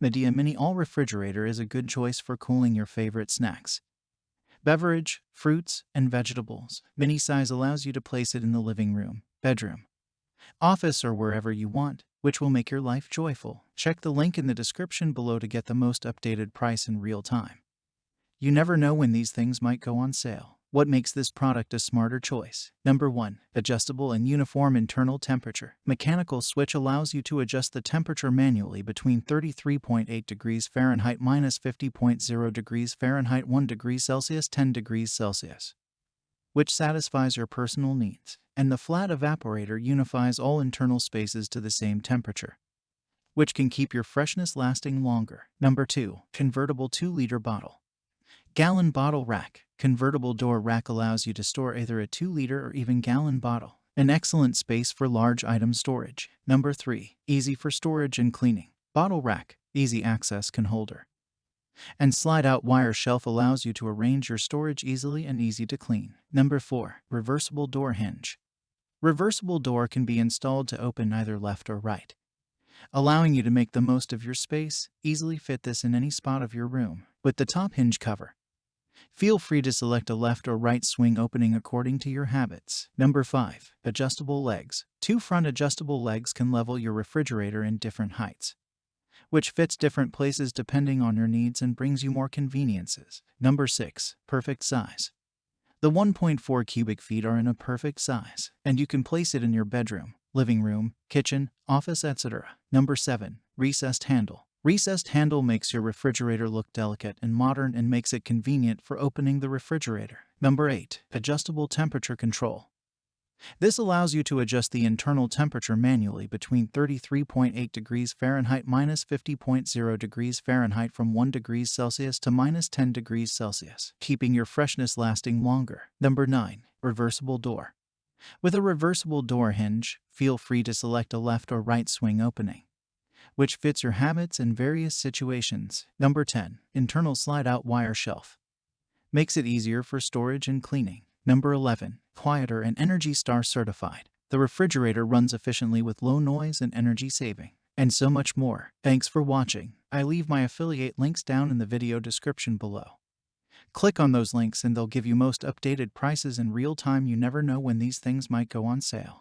Midea Mini All Refrigerator is a good choice for cooling your favorite snacks, beverage, fruits, and vegetables. Mini size allows you to place it in the living room, bedroom, office, or wherever you want, which will make your life joyful. Check the link in the description below to get the most updated price in real time. You never know when these things might go on sale. What makes this product a smarter choice? Number 1. Adjustable and uniform internal temperature. Mechanical switch allows you to adjust the temperature manually between 33.8 degrees Fahrenheit minus 50.0 degrees Fahrenheit 1 degrees Celsius 10 degrees Celsius, which satisfies your personal needs. And the flat evaporator unifies all internal spaces to the same temperature, which can keep your freshness lasting longer. Number 2. Convertible 2-liter bottle. Gallon bottle rack. Convertible door rack allows you to store either a 2-liter or even gallon bottle. An excellent space for large item storage. Number 3. Easy for storage and cleaning. Bottle rack. Easy access can holder and slide-out wire shelf allows you to arrange your storage easily and easy to clean. Number 4. Reversible door hinge. Reversible door can be installed to open either left or right, allowing you to make the most of your space. Easily fit this in any spot of your room. With the top hinge cover, feel free to select a left or right swing opening according to your habits. Number 5. Adjustable legs. 2 front adjustable legs can level your refrigerator in different heights, which fits different places depending on your needs and brings you more conveniences. Number 6. Perfect size. The 1.4 cubic feet are in a perfect size, and you can place it in your bedroom, living room, kitchen, office, etc. Number 7. Recessed handle. Recessed handle makes your refrigerator look delicate and modern and makes it convenient for opening the refrigerator. Number 8. Adjustable temperature control. This allows you to adjust the internal temperature manually between 33.8 degrees Fahrenheit minus 50.0 degrees Fahrenheit from 1 degrees Celsius to minus 10 degrees Celsius, keeping your freshness lasting longer. Number 9. Reversible door. With a reversible door hinge, feel free to select a left or right swing opening, which fits your habits in various situations. Number 10. Internal slide-out wire shelf. Makes it easier for storage and cleaning. Number 11. Quieter and Energy Star certified. The refrigerator runs efficiently with low noise and energy saving, and so much more. Thanks for watching. I leave my affiliate links down in the video description below. Click on those links and they'll give you most updated prices in real time. You never know when these things might go on sale.